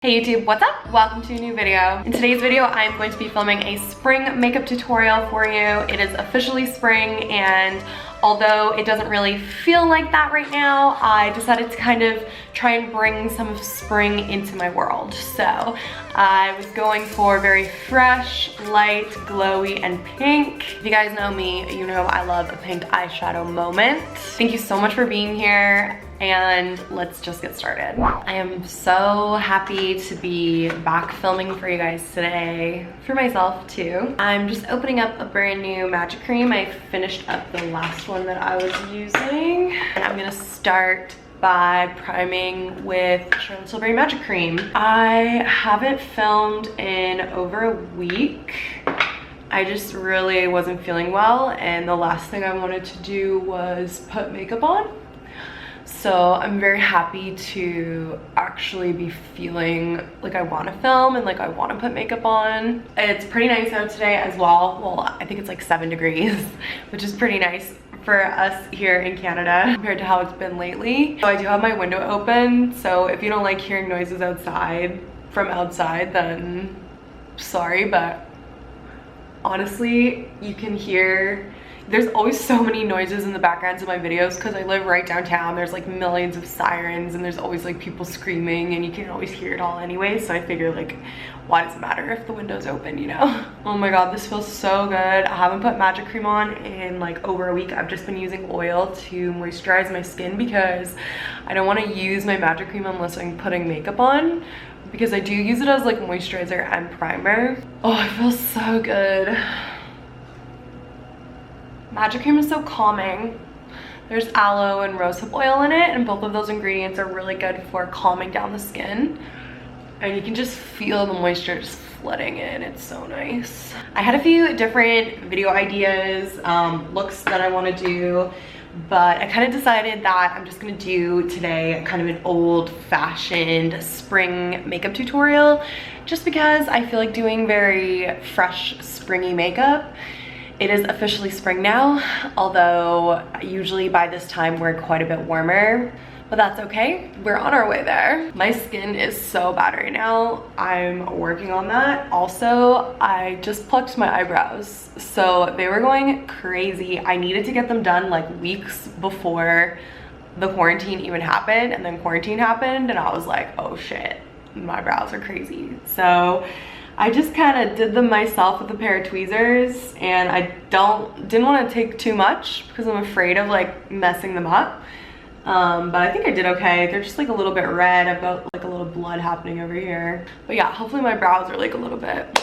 Hey YouTube, what's up? Welcome to a new video. In today's video, I'm going to be filming a spring makeup tutorial for you. It is officially spring, and although it doesn't really feel like that right now, I decided to kind of try and bring some of spring into my world. So I was going for very fresh, light, glowy, and pink. If you guys know me, you know I love a pink eyeshadow moment. Thank you so much for being here, and let's just get started. I am so happy to be back filming for you guys today, for myself too. I'm just opening up a brand new Magic Cream. I finished up the last one that I was using, and I'm gonna start by priming with Charlotte Tilbury Magic Cream. I haven't filmed in over a week. I just really wasn't feeling well, and the last thing I wanted to do was put makeup on. So I'm very happy to actually be feeling like I want to film and like I want to put makeup on. It's pretty nice out today as well. Well, I think it's like 7 degrees, which is pretty nice for us here in Canada compared to how it's been lately. So I do have my window open, so if you don't like hearing noises outside from outside, then sorry, but honestly, you can hear there's always so many noises in the backgrounds of my videos because I live right downtown. There's like millions of sirens, and there's always like people screaming, and you can always hear it all anyway. So I figure, like, why does it matter if the window's open, you know? Oh my god, this feels so good. I haven't put Magic Cream on in like over a week. I've just been using oil to moisturize my skin because I don't want to use my Magic Cream unless I'm putting makeup on, because I do use it as like moisturizer and primer. Oh, it feels so good. Magic Cream is so calming. There's aloe and rosehip oil in it, and both of those ingredients are really good for calming down the skin. And you can just feel the moisture just flooding in. It's so nice. I had a few different video ideas, looks that I want to do, but I kind of decided that I'm just going to do today kind of an old-fashioned spring makeup tutorial, just because I feel like doing very fresh, springy makeup. It is officially spring now, although usually by this time we're quite a bit warmer, but that's okay. We're on our way there. My skin is so bad right now. I'm working on that. Also, I just plucked my eyebrows, so they were going crazy. I needed to get them done like weeks before the quarantine even happened, and then quarantine happened, and I was like, oh shit, my brows are crazy. So I just kind of did them myself with a pair of tweezers, and I didn't want to take too much because I'm afraid of like messing them up. But I think I did okay. They're just like a little bit red. I've got like a little blood happening over here. But yeah, hopefully my brows are like a little bit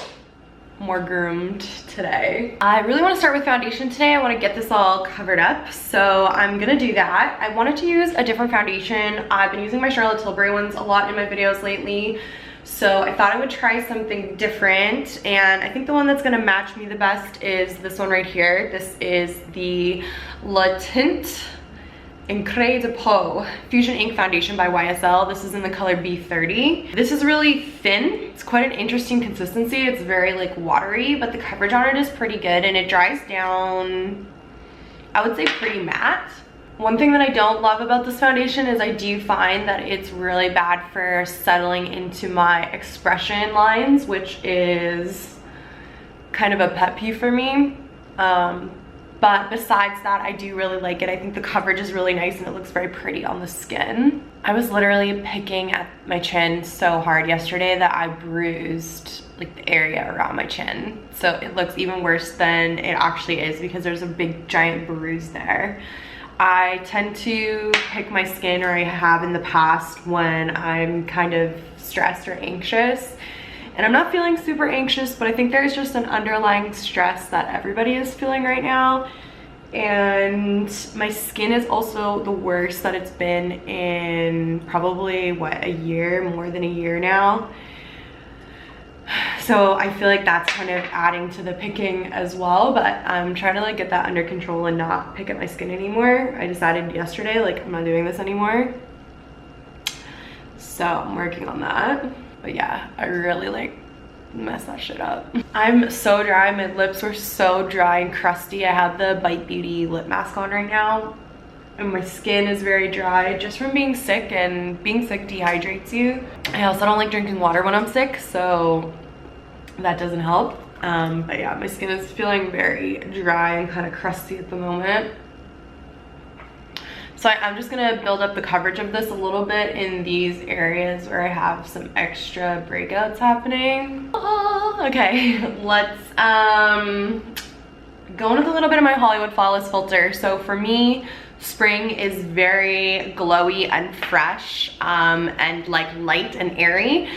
more groomed today. I really want to start with foundation today. I want to get this all covered up, so I'm gonna do that. I wanted to use a different foundation. I've been using my Charlotte Tilbury ones a lot in my videos lately, so I thought I would try something different, and I think the one that's gonna match me the best is this one right here. This is the Le Tint Encre de Peau Fusion Ink Foundation by YSL. This is in the color B30. This is really thin. It's quite an interesting consistency. It's very like watery, but the coverage on it is pretty good, and it dries down, I would say, pretty matte. One thing that I don't love about this foundation is I do find that it's really bad for settling into my expression lines, which is kind of a pet peeve for me. But besides that, I do really like it. I think the coverage is really nice, and it looks very pretty on the skin. I was literally picking at my chin so hard yesterday that I bruised like the area around my chin. So it looks even worse than it actually is because there's a big giant bruise there. I tend to pick my skin, or I have in the past, when I'm kind of stressed or anxious. And I'm not feeling super anxious, but I think there's just an underlying stress that everybody is feeling right now. And my skin is also the worst that it's been in probably, what, a year, more than a year now. So I feel like that's kind of adding to the picking as well, but I'm trying to like get that under control and not pick at my skin anymore. I decided yesterday, like, I'm not doing this anymore. So I'm working on that. But yeah, I really like mess that shit up. I'm so dry. My lips were so dry and crusty. I have the Bite Beauty lip mask on right now. and my skin is very dry just from being sick, and being sick dehydrates you. I also don't like drinking water when I'm sick, so that doesn't help. But yeah, my skin is feeling very dry and kind of crusty at the moment. So I'm just gonna build up the coverage of this a little bit in these areas where I have some extra breakouts happening. Oh, okay, let's go in with a little bit of my Hollywood Flawless filter. So for me, spring is very glowy and fresh, and like light and airy.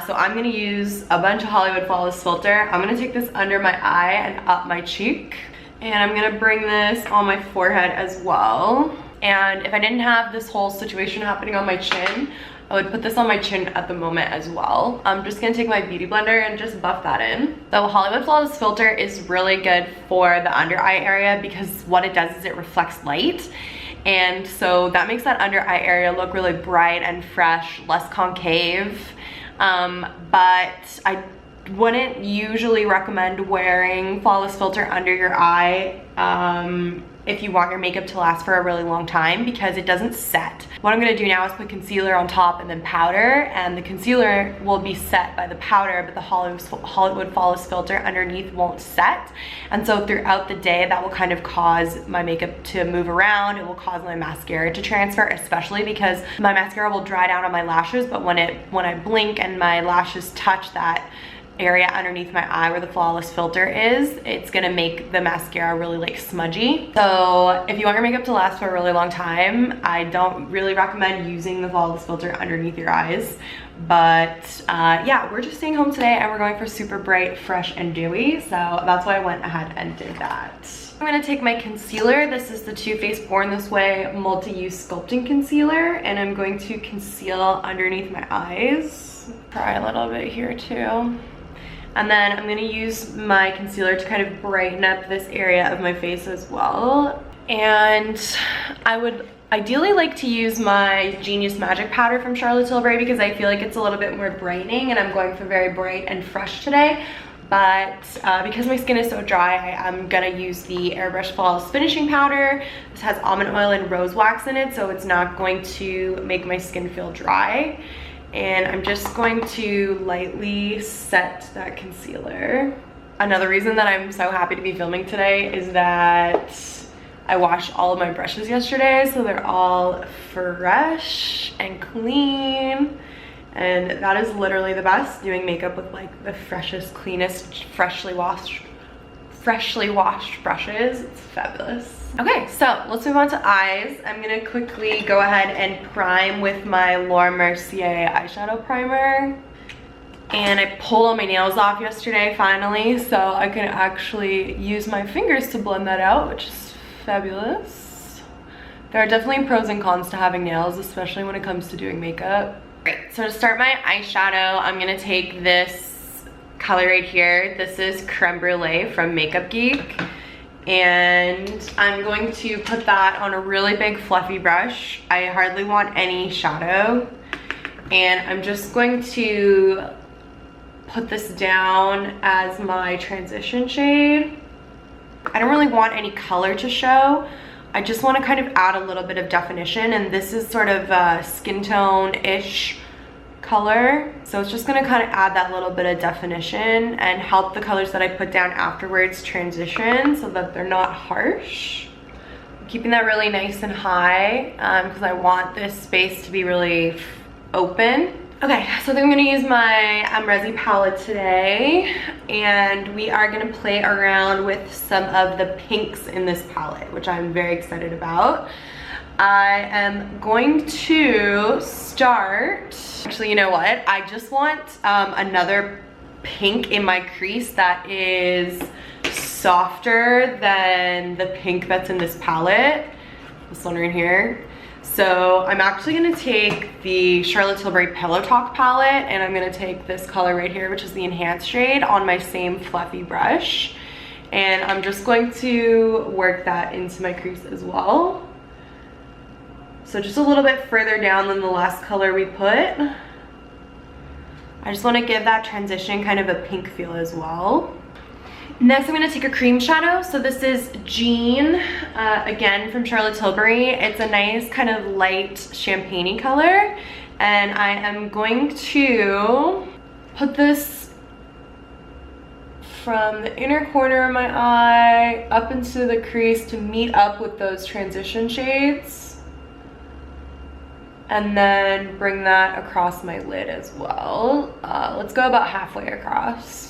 So I'm gonna use a bunch of Hollywood Flawless filter. I'm gonna take this under my eye and up my cheek. And I'm gonna bring this on my forehead as well. And if I didn't have this whole situation happening on my chin, I would put this on my chin at the moment as well. I'm just gonna take my beauty blender and just buff that in. The Hollywood Flawless filter is really good for the under eye area because what it does is it reflects light. And so that makes that under eye area look really bright and fresh, less concave. But I wouldn't usually recommend wearing Flawless filter under your eye if you want your makeup to last for a really long time, because it doesn't set. What I'm gonna do now is put concealer on top and then powder, and the concealer will be set by the powder, but the Hollywood Flawless filter underneath won't set. And so throughout the day, that will kind of cause my makeup to move around. It will cause my mascara to transfer, especially because my mascara will dry down on my lashes, but when I blink and my lashes touch that area underneath my eye where the Flawless filter is, it's gonna make the mascara really like smudgy. So if you want your makeup to last for a really long time, I don't really recommend using the Flawless filter underneath your eyes. But yeah, we're just staying home today and we're going for super bright, fresh, and dewy. So that's why I went ahead and did that. I'm gonna take my concealer. This is the Too Faced Born This Way Multi-Use Sculpting Concealer, and I'm going to conceal underneath my eyes. Try a little bit here too. And then I'm gonna use my concealer to kind of brighten up this area of my face as well. And I would ideally like to use my Genius Magic Powder from Charlotte Tilbury because I feel like it's a little bit more brightening, and I'm going for very bright and fresh today. But because my skin is so dry, I'm gonna use the Airbrush Flawless Finishing Powder. This has almond oil and rose wax in it, so it's not going to make my skin feel dry. And I'm just going to lightly set that concealer. Another reason that I'm so happy to be filming today is that I washed all of my brushes yesterday, so they're all fresh and clean. And that is literally the best, doing makeup with like the freshest, cleanest, freshly washed brushes. It's fabulous. Okay, so let's move on to eyes. I'm gonna quickly go ahead and prime with my Laura Mercier eyeshadow primer. And I pulled all my nails off yesterday finally, so I can actually use my fingers to blend that out, which is fabulous. There are definitely pros and cons to having nails, especially when it comes to doing makeup. Great, so to start my eyeshadow, I'm gonna take this color right here. This is Creme Brulee from Makeup Geek. And I'm going to put that on a really big fluffy brush. I hardly want any shadow. And I'm just going to put this down as my transition shade. I don't really want any color to show. I just want to kind of add a little bit of definition, and this is sort of a skin tone-ish color. So it's just gonna kind of add that little bit of definition and help the colors that I put down afterwards transition so that they're not harsh. I'm keeping that really nice and high because I want this space to be really open. Okay, so then I'm gonna use my Amrezy palette today, and we are gonna play around with some of the pinks in this palette, which I'm very excited about. I am going to start, actually, you know what? I just want another pink in my crease that is softer than the pink that's in this palette. This one right here. So I'm actually gonna take the Charlotte Tilbury Pillow Talk palette, and I'm gonna take this color right here, which is the enhanced shade, on my same fluffy brush. And I'm just going to work that into my crease as well. So just a little bit further down than the last color we put. I just want to give that transition kind of a pink feel as well. Next, I'm gonna take a cream shadow. So this is Jean, again from Charlotte Tilbury. It's a nice kind of light champagne-y color. And I am going to put this from the inner corner of my eye up into the crease to meet up with those transition shades. And then bring that across my lid as well. Let's go about halfway across.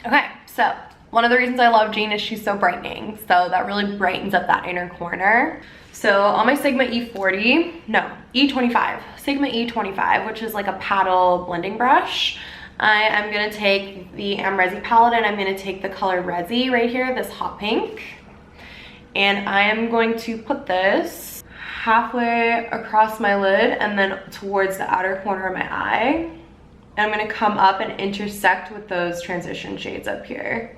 Okay, so one of the reasons I love Jean is she's so brightening. So that really brightens up that inner corner. So on my Sigma E25, Sigma E25, which is like a paddle blending brush, I am gonna take the Resi palette and I'm gonna take the color Resi right here, this hot pink. And I am going to put this halfway across my lid and then towards the outer corner of my eye. And I'm gonna come up and intersect with those transition shades up here.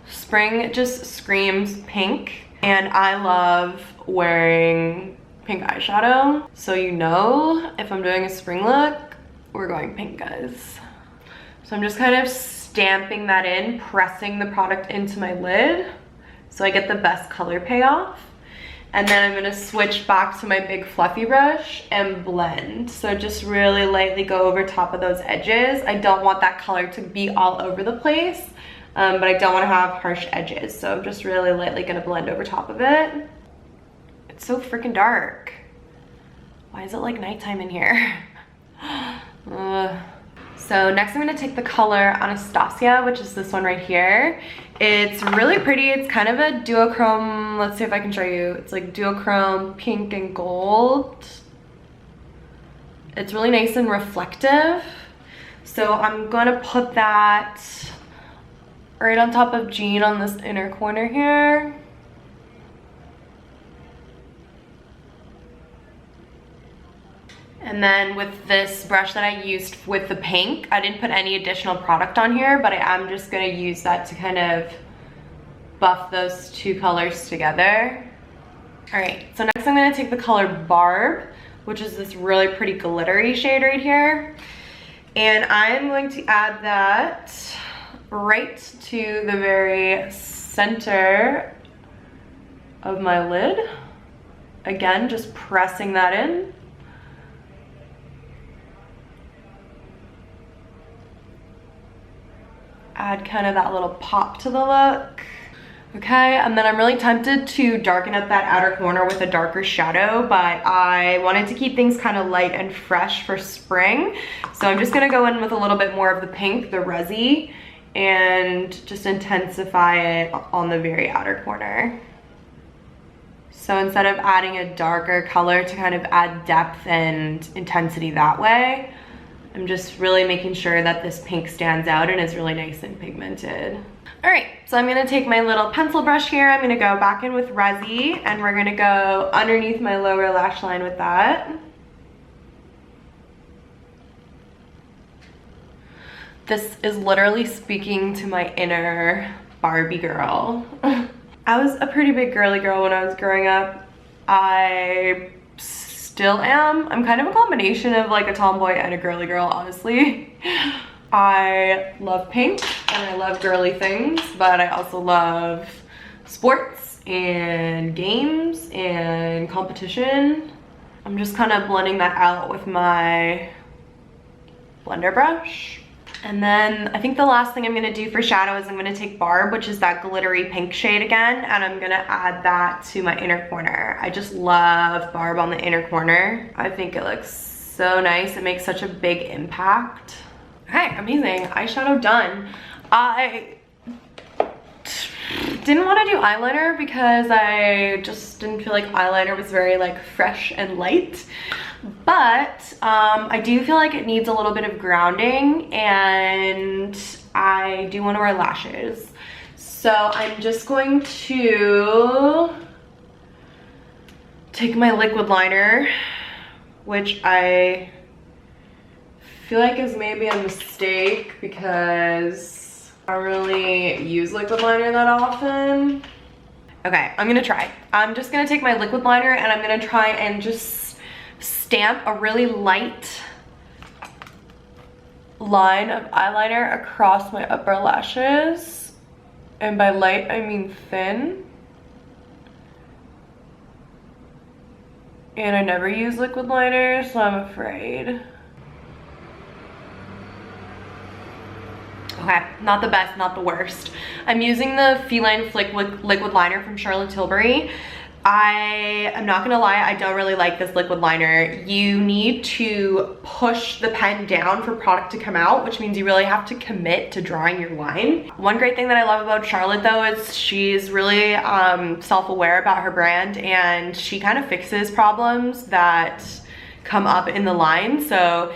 Spring just screams pink, and I love wearing pink eyeshadow. So you know, if I'm doing a spring look, we're going pink, guys. So I'm just kind of stamping that in, pressing the product into my lid so I get the best color payoff. And then I'm gonna switch back to my big fluffy brush and blend. So just really lightly go over top of those edges. I don't want that color to be all over the place, but I don't wanna have harsh edges. So I'm just really lightly gonna blend over top of it. It's so freaking dark. Why is it like nighttime in here? So next I'm gonna take the color Anastasia, which is this one right here. It's really pretty. It's kind of a duochrome. Let's see if I can show you. It's like duochrome pink and gold. It's really nice and reflective. So I'm gonna put that right on top of Jean on this inner corner here. And then with this brush that I used with the pink, I didn't put any additional product on here, but I am just gonna use that to kind of buff those two colors together. All right, so next I'm gonna take the color Barb, which is this really pretty glittery shade right here. And I'm going to add that right to the very center of my lid. Again, just pressing that in. Add kind of that little pop to the look. Okay, and then I'm really tempted to darken up that outer corner with a darker shadow, but I wanted to keep things kind of light and fresh for spring. So I'm just gonna go in with a little bit more of the pink, the Resi, and just intensify it on the very outer corner. So instead of adding a darker color to kind of add depth and intensity that way, I'm just really making sure that this pink stands out and is really nice and pigmented. All right, so I'm gonna take my little pencil brush here. I'm gonna go back in with Resi and we're gonna go underneath my lower lash line with that. This is literally speaking to my inner Barbie girl. I was a pretty big girly girl when I was growing up. I still am. I'm kind of a combination of like a tomboy and a girly girl, honestly. I love pink and I love girly things, but I also love sports and games and competition. I'm just kind of blending that out with my blender brush. And then I think the last thing I'm gonna do for shadow is I'm gonna take Barb, which is that glittery pink shade again, and I'm gonna add that to my inner corner. I just love Barb on the inner corner. I think it looks so nice. It makes such a big impact. Okay, amazing, eyeshadow done. I didn't want to do eyeliner because I just didn't feel like eyeliner was very like fresh and light. But I do feel like it needs a little bit of grounding and I do want to wear lashes. So I'm just going to take my liquid liner, which I feel like is maybe a mistake because I don't really use liquid liner that often. Okay, I'm gonna try. I'm just gonna take my liquid liner and I'm gonna try and just stamp a really light line of eyeliner across my upper lashes. And by light, I mean thin. And I never use liquid liner, so I'm afraid. Okay, not the best, not the worst. I'm using the Feline Flick liquid liner from Charlotte Tilbury. I am not gonna lie, I don't really like this liquid liner. You need to push the pen down for product to come out, which means you really have to commit to drawing your line. One great thing that I love about Charlotte though is she's really self-aware about her brand, and she kind of fixes problems that come up in the line. So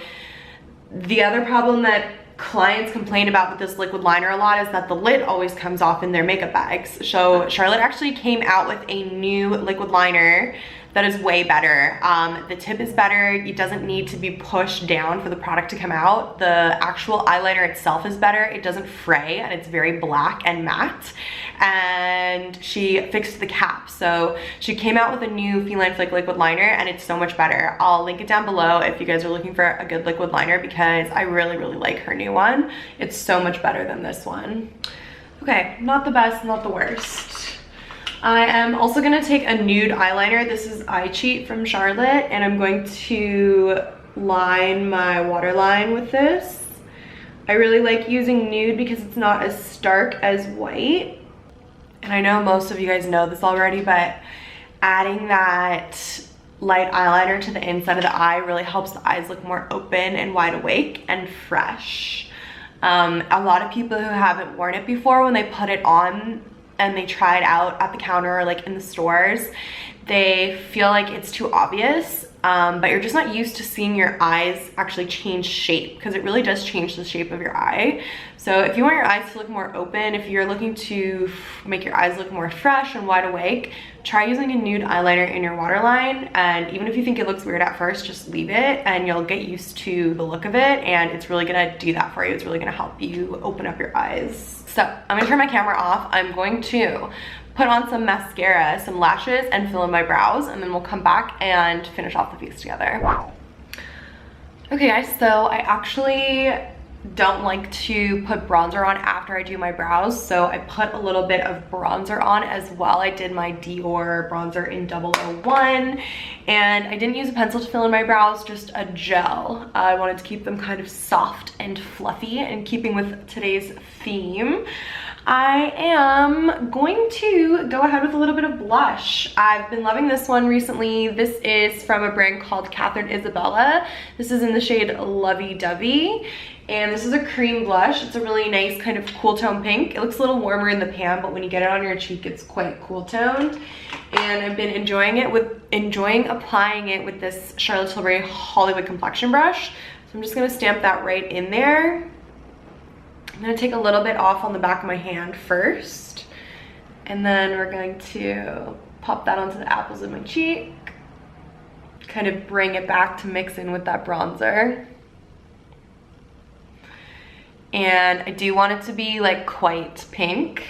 the other problem that clients complain about with this liquid liner a lot is that the lid always comes off in their makeup bags. So Charlotte actually came out with a new liquid liner that is way better. The tip is better. It doesn't need to be pushed down for the product to come out. The actual eyeliner itself is better. It doesn't fray and it's very black and matte. And she fixed the cap. So she came out with a new Feline Flick liquid liner and it's so much better. I'll link it down below if you guys are looking for a good liquid liner because I really, really like her new one. It's so much better than this one. Okay, not the best, not the worst. I am also gonna take a nude eyeliner. This is Eye Cheat from Charlotte, and I'm going to line my waterline with this. I really like using nude because it's not as stark as white. And I know most of you guys know this already, but adding that light eyeliner to the inside of the eye really helps the eyes look more open and wide awake and fresh. A lot of people who haven't worn it before, when they put it on and they try it out at the counter or like in the stores, they feel like it's too obvious, but you're just not used to seeing your eyes actually change shape, because it really does change the shape of your eye. So if you want your eyes to look more open, if you're looking to make your eyes look more fresh and wide awake, try using a nude eyeliner in your waterline. And even if you think it looks weird at first, just leave it and you'll get used to the look of it, and it's really gonna do that for you. It's really gonna help you open up your eyes. So I'm gonna turn my camera off. I'm going to put on some mascara, some lashes, and fill in my brows, and then we'll come back and finish off the face together. Okay guys, so I actually don't like to put bronzer on after I do my brows, so I put a little bit of bronzer on as well. I did my Dior bronzer in 001, and I didn't use a pencil to fill in my brows, just a gel. I wanted to keep them kind of soft and fluffy, and keeping with today's theme, I am going to go ahead with a little bit of blush. I've been loving this one recently. This is from a brand called Catherine Isabella. This is in the shade Lovey Dovey, and this is a cream blush. It's a really nice kind of cool tone pink. It looks a little warmer in the pan, but when you get it on your cheek, it's quite cool toned. And I've been enjoying applying it with this Charlotte Tilbury Hollywood complexion brush. So I'm just gonna stamp that right in there. I'm gonna take a little bit off on the back of my hand first, and then we're going to pop that onto the apples of my cheek, kind of bring it back to mix in with that bronzer. And I do want it to be like quite pink.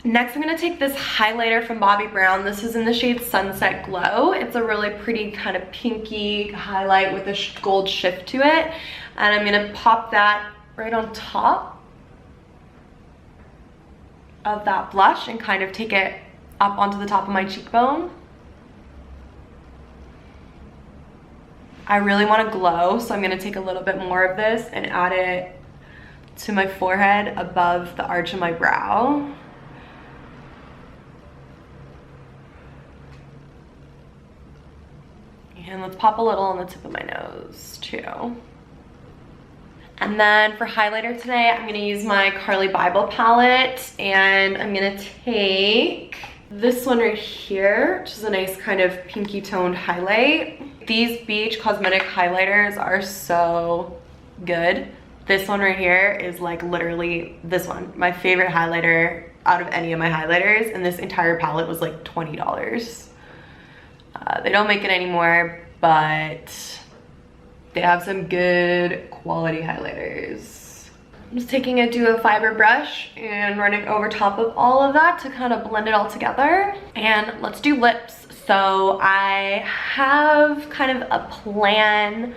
Next, I'm gonna take this highlighter from Bobbi Brown. This is in the shade Sunset Glow. It's a really pretty kind of pinky highlight with a gold shift to it. And I'm gonna pop that right on top of that blush and kind of take it up onto the top of my cheekbone. I really want to glow, so I'm going to take a little bit more of this and add it to my forehead above the arch of my brow. And let's pop a little on the tip of my nose too. And then for highlighter today, I'm gonna use my Carli Bybel palette, and I'm gonna take this one right here, which is a nice kind of pinky toned highlight. These BH Cosmetic highlighters are so good. This one right here is like literally this one, my favorite highlighter out of any of my highlighters, and this entire palette was like $20. They don't make it anymore, but they have some good quality highlighters. I'm just taking a Duo Fiber brush and running over top of all of that to kind of blend it all together. And let's do lips. So I have kind of a plan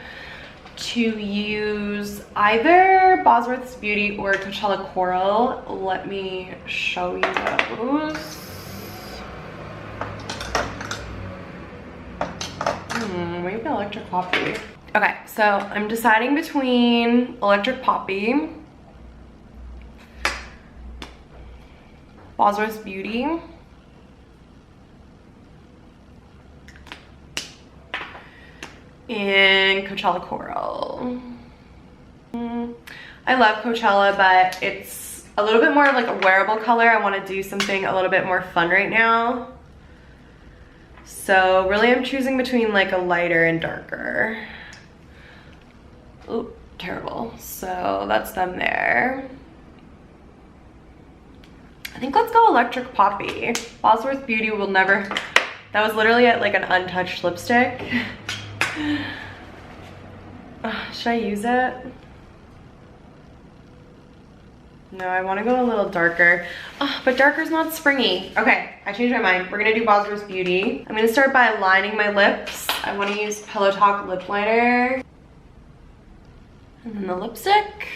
to use either Bosworth's Beauty or Coachella Coral. Let me show you those. Maybe Electric Poppy. Okay, so I'm deciding between Electric Poppy, Bosworth's Beauty, and Coachella Coral. I love Coachella, but it's a little bit more of like a wearable color. I want to do something a little bit more fun right now. So really I'm choosing between like a lighter and darker. Oh, terrible. So that's them there. I think let's go Electric Poppy. Bosworth Beauty will never, that was literally like an untouched lipstick. Should I use it? No, I want to go a little darker. But darker's not springy. Okay, I changed my mind. We're gonna do Bosworth's Beauty. I'm gonna start by lining my lips. I want to use Pillow Talk lip liner. And then the lipstick.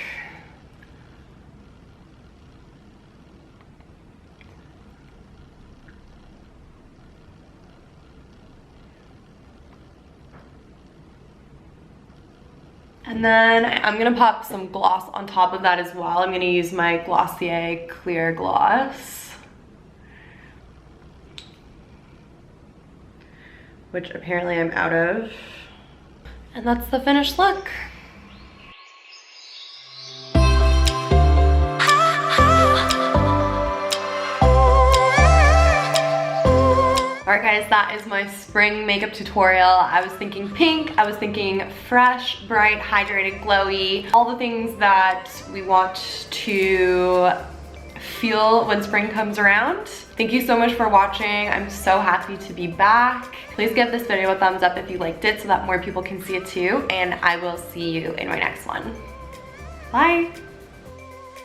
And then I'm gonna pop some gloss on top of that as well. I'm gonna use my Glossier Clear Gloss, which apparently I'm out of. And that's the finished look. Alright guys, that is my spring makeup tutorial. I was thinking pink, I was thinking fresh, bright, hydrated, glowy, all the things that we want to feel when spring comes around. Thank you so much for watching. I'm so happy to be back. Please give this video a thumbs up if you liked it so that more people can see it too, and I will see you in my next one. Bye!